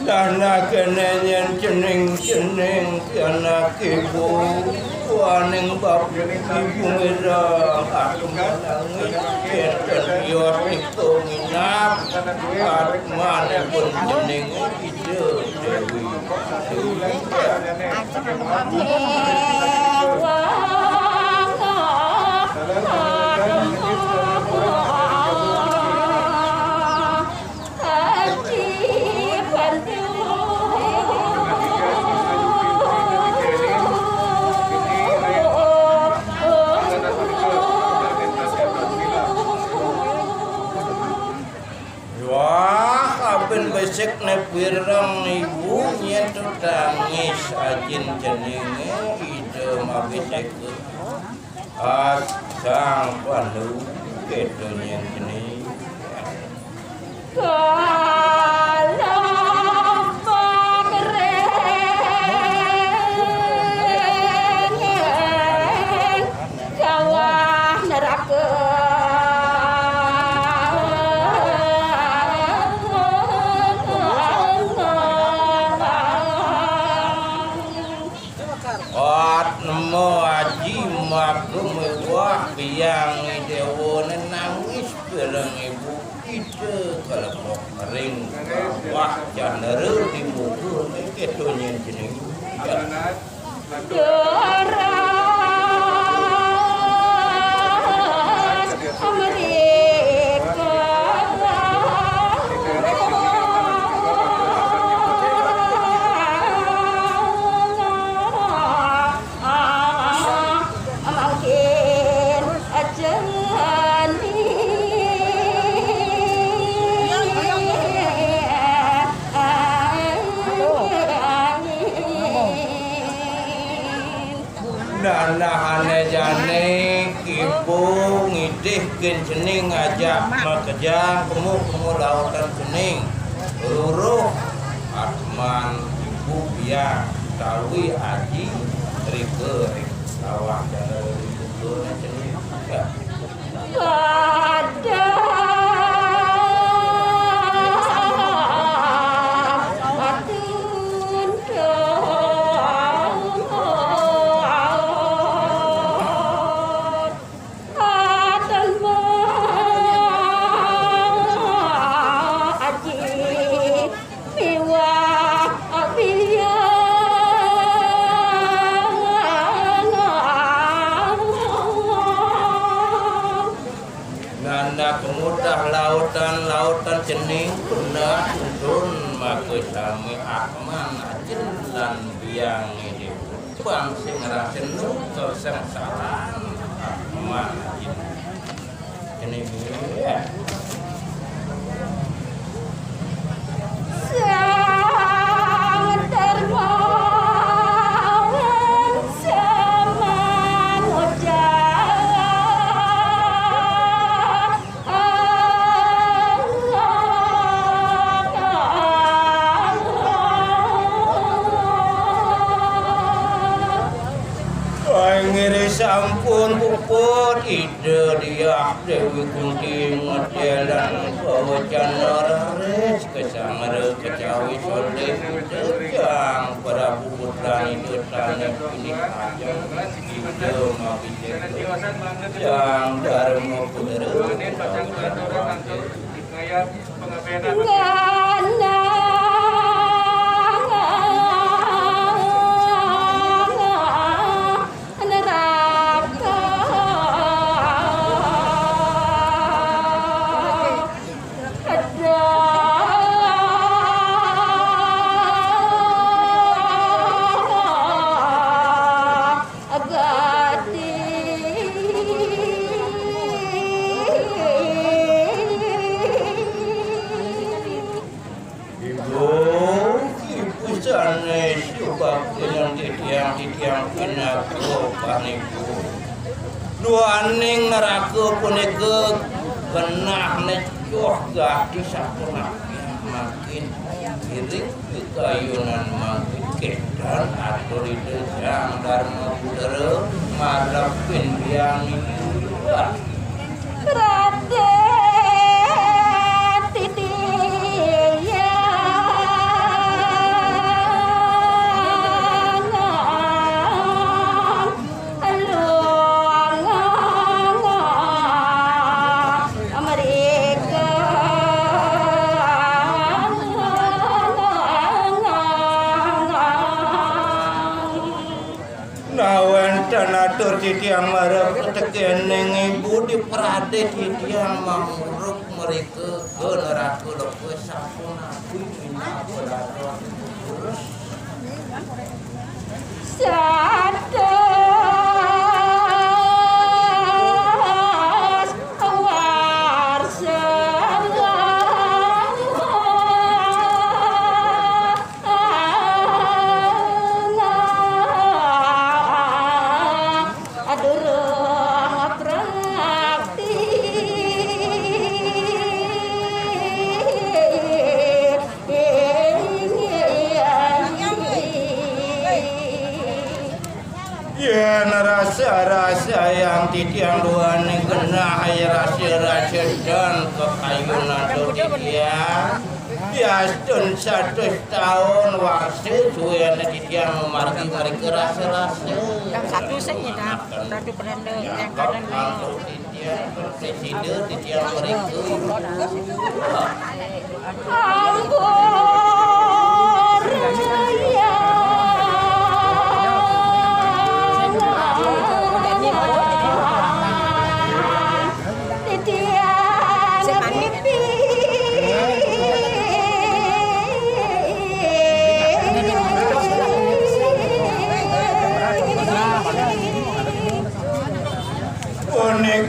Dana kenenyen cening anak ibu waning bab ibu merah aku menangis dan yot itu minap mana pun cening itu dewi besek nepirang ibu nyetu tangis ajin jenenge ide mabesek asang pandu kedo yang jenis yang dewa nangis bareng ibu ide kalau ring wah janere di mutu kedonya jeneng Nahane jane ibu ngidihkeun cening ngajak makejang kemu lautan cening luruh atman ibu biang tawi aji rike awak dari ibu cening ada lautan cening punah turun maka sami akman ajin lan biang ini bang sing rasen nuto sengsaran akman ajin cening ya sampun puput ide dia Dewi Kunti ngejalan bawacan raris kesangar kecawi soleh yang para puputan itu tanah ini ajang ide mabijek yang dharma pudera tiang pinaku paniku duaning neraka punika genah nejoh gadi sapunah makin iring kekayunan makin kedan atur ide jang dharma pudera marapin biang Raden Kanatur titiang marap tekeneng ibu di perade titiang manguruk mereka ke neraka lepas sapuna minta berdoa terus rasa yang titiang dua ni kena air rasa dan kekayunan titiang ya satu tahun waktu suya titiang memargi mereka rasa yang satu saja satu peranda yang kadang titiang presiden titiang mereka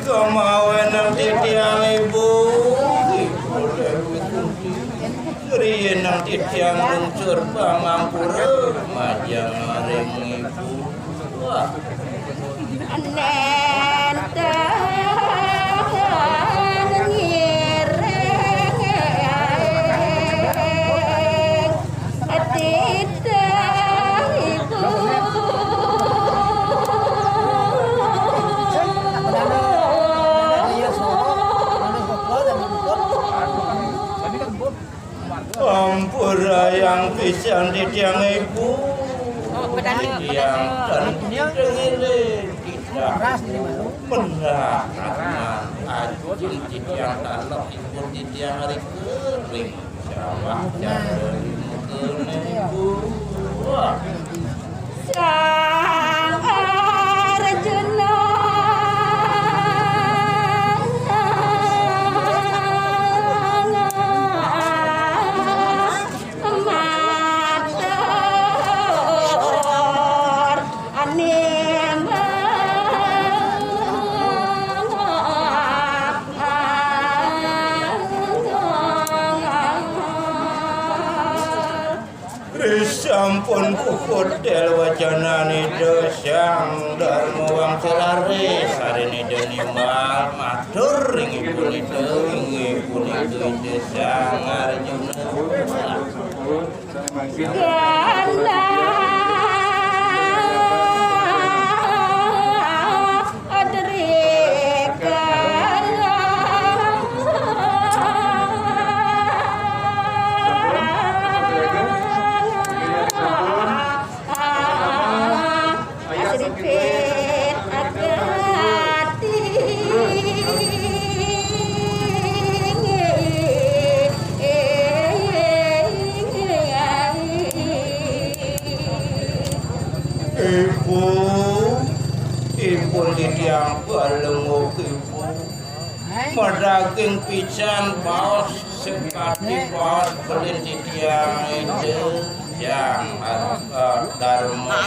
kemauan titiang ibu Rian nang titiang luncur pamangpura majang areng ibu wah Ampura yang pisang di tiang ibu yang terdiri tidak mendapat ajin di tiang talak ibu di tiang hari kering sawah dari mungkin ibu sang Arjuna sampun kukutel wajanani dosang dharma wang selare sarini denimal matur ing ibu itu desang Arjuna Ibu di tiang pelenguk ibu medaging pican paus sekati paus belin di tiang itu yang dharma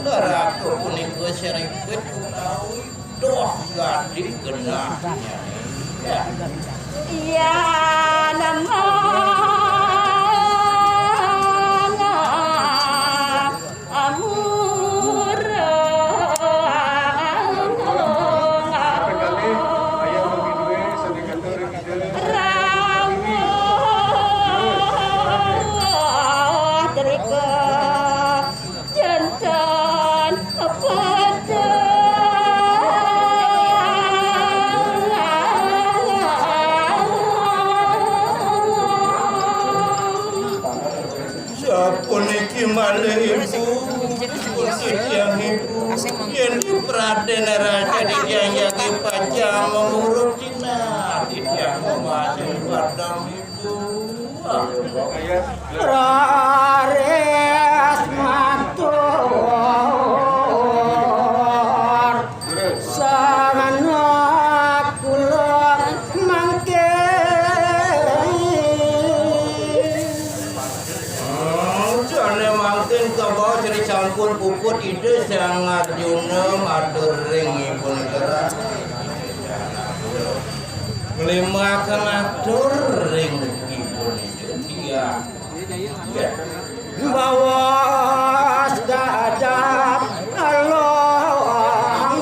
neraka punika seripit utawi doh gading genahnya ya nama yang di Praden Raja di Jayagi Pajang mengurut Cina di tiang memasang padang itu Rares Matur sampun puput ide sangat Arjuna matur ringipun kerat ngelimaken atur ringipun dia bawa dadap alon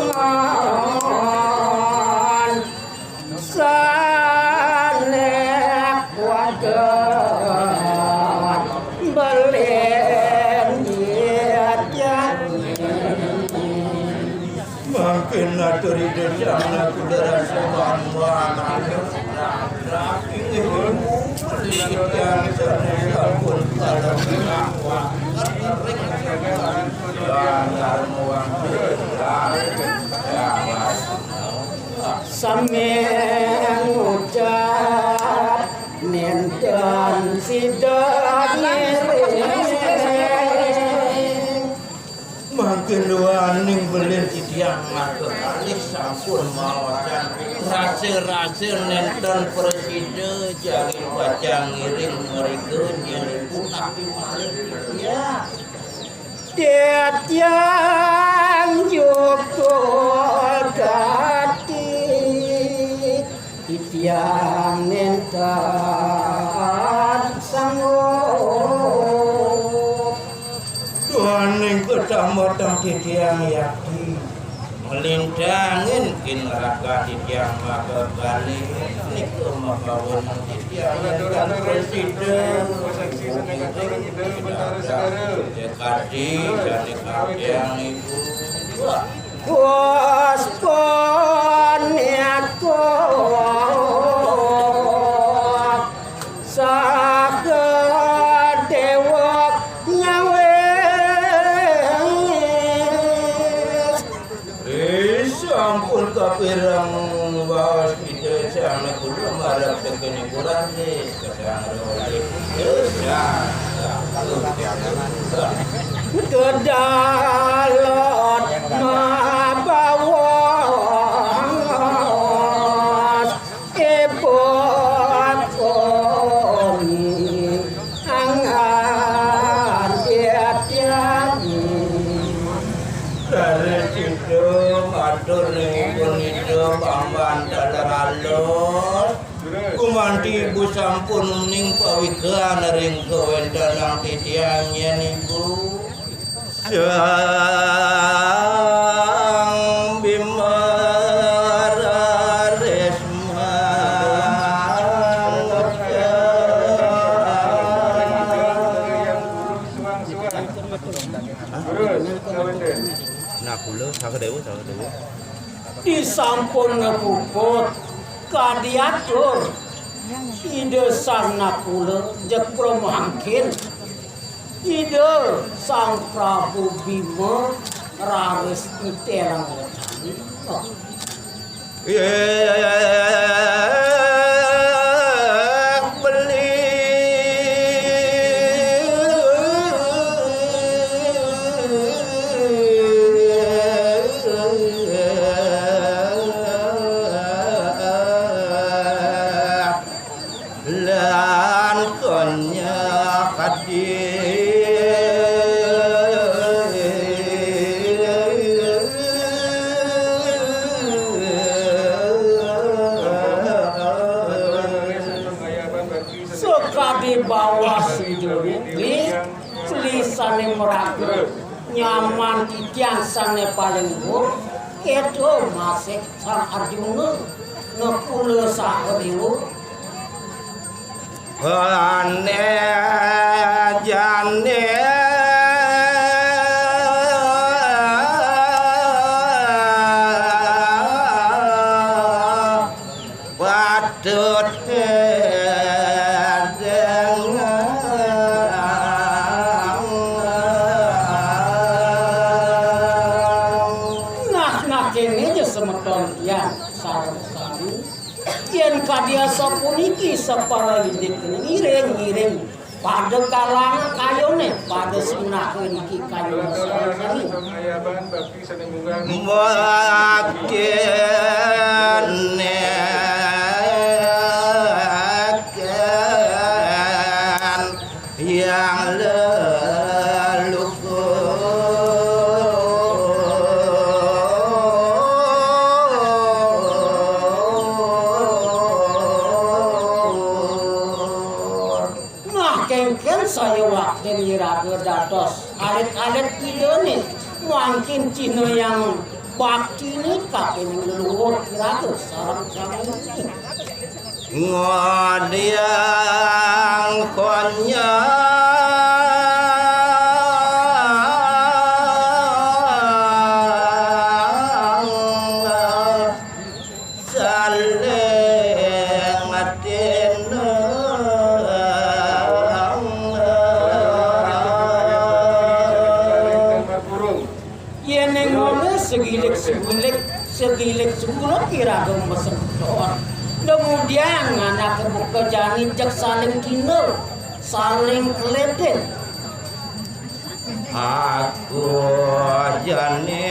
sanek wadah belen makin atur ide sana kudara sewan yang sana pun kalau ngakwa sameng ucap nenten sidak makin waning belen tiang maka kali sampun mawasan rasa-rasa nenten presiden jangan baca ngiring mereka yang tapi maling ya tiat yang joko gati tiang nenten sanggup waning kecamatan tiang yakti melintangin kinraka tiang maka kali niku makawan tiang dan presiden dekati dan yang ibu waspon aku sakit dewa nyawe sampun kapirang bawas kita sana kudu marap tekeni kurane kadang oleh dosa kedalot mabawas epot koni angan tiap-tiap dari situ matur pun hidup amban dalaralot kumanti ibu sampun ning pawikan ring kewendanang titiangnya niku sang bimara resma nakula sakadewa disampun ngepuput kadiatur ide sang nakula jepro mangkin ide sang Prabu Bima raris terang nyaman tiang sane paling buruk itu masih sang Arjuna ngepula sahadewa ane jane patut kadia sapuniki sapara indik ngiring-ngiring pada kalangan kayone pada sinakeun iki kayone sareng yang leluhur mangken saya waktu iraga dados alit-alit idone mungkin Cina yang bakti ini kaping leluhur iraga sarang kami ngodiang konya segilik sepuluh kira gemesedor. Kemudian anak kebuka jani cek saling kino, saling keledek. Aku jani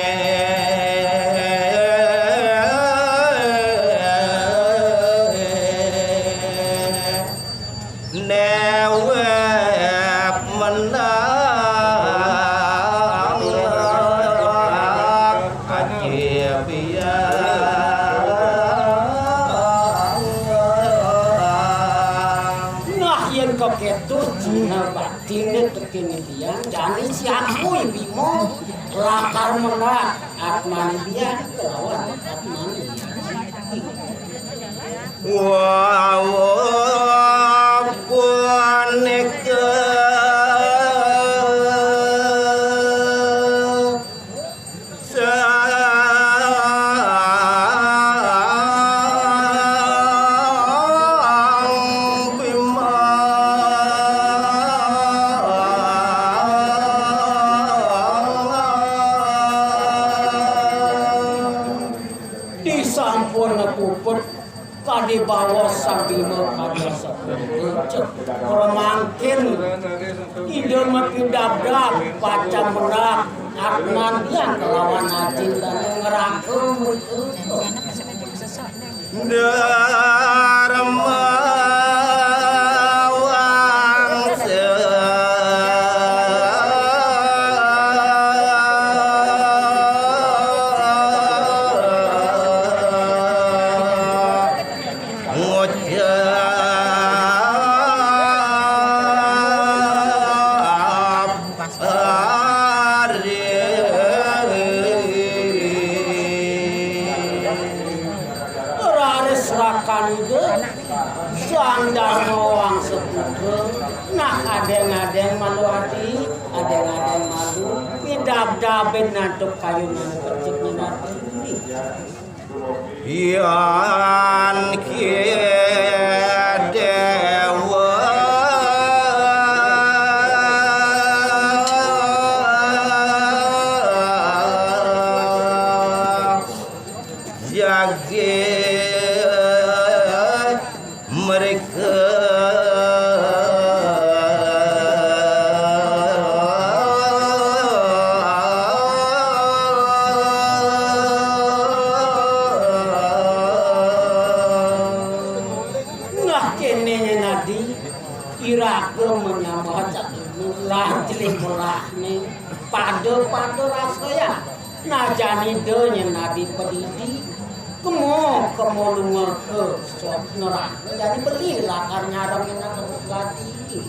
newep menang. Kemudian jani si aku bimo lakar menat atmani dia lawan atmani wow boneka di bawah sabino kada sepuluh orang mangkin ide makin dab-dab baca merak atman yang kelawan ajin dan ngerakum dharma adeng malu hati, adeng malu, dab-dabin nantuk kayu keciknya nanti. Yan dewa jagat mereka pado rasanya najani donya nadi pedidi kemo lunga ke sok neraka jadi beli lakar nyarang yang tergati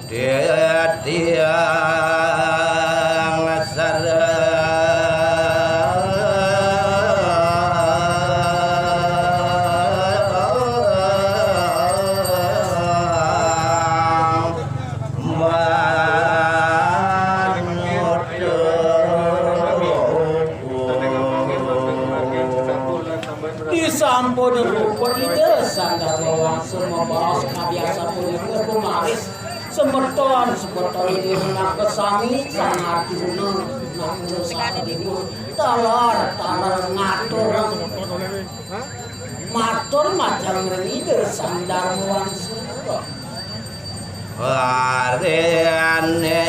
dia ngasar sampun ruput ide sandar bawang semua baos kabiasa punika kumaris semeton itu nak kesami sangat guna nak nusa ibu talor ngatur matur macam ide sandar bawang semua warene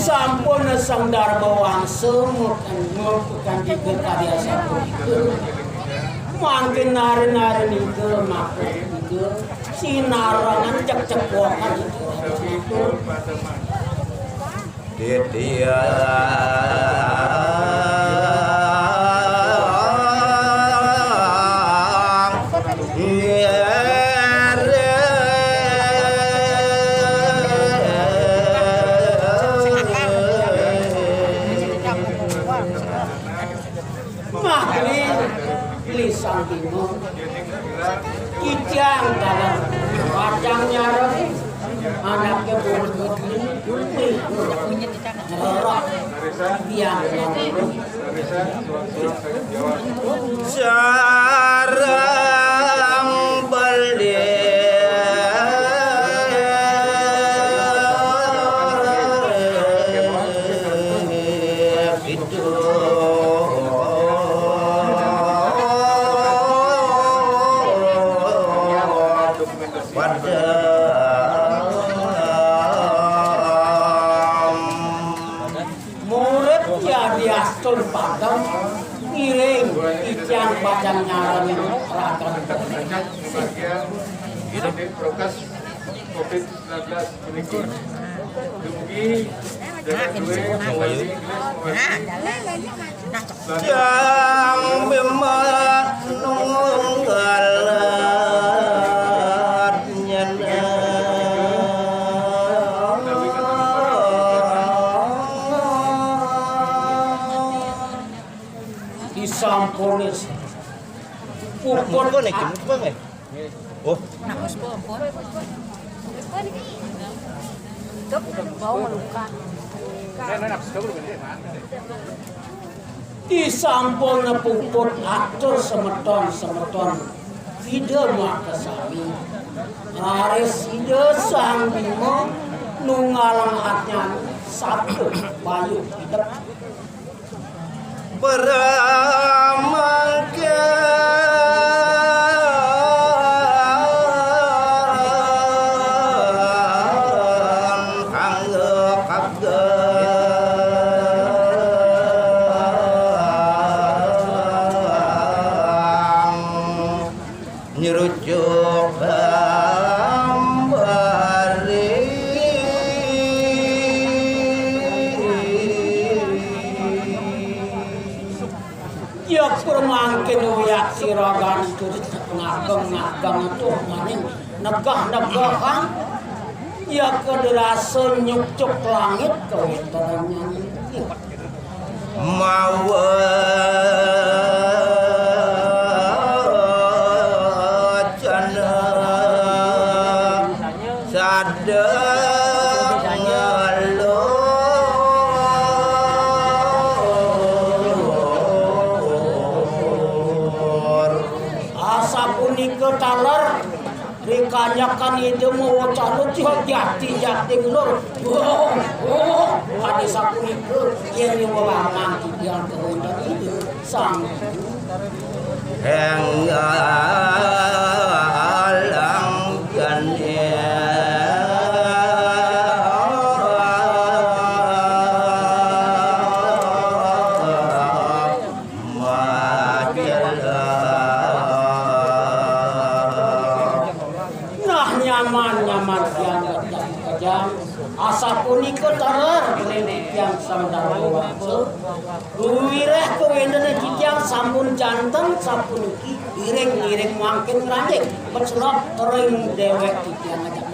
sampun sang Dharma Wangsa memukan tiga karya sapunika mangkin nari-nari niku makhluk tiga sinarangan cek-cekokan itu dia Sang Bimo kijang dalam padang nyarang anaknya putri ngerok biang jarang balik itu murid jadi astun padang ngiring kijang padang nyarang ragam Prokes COVID-19 menikun dumugi dan duwe yang memanunggalatnya disampunis puput oh bau meluka. disampun puput atur semeton ide makasami aris ide Sang Bima nunggalang hatnya satu bayu hidup beramangka nyerujuk hambari ya kurmangkin uyak siragan itu ngageng itu maning negah-negahan ya kederasa nyukcuk langit kewitarannya mawa jana sadang ngalor asa punika taler dikanyakan itu mau calo jati ngelor hadis punika yang mewarnai yang kehendak itu sang alang jane nyaman yang kejam asa punika taler yang Sang Dharma Wangsa luwireh kewendene kijang sampun janten sapuniki iring mangkin ngranding pecelok tering dewek kijang ajak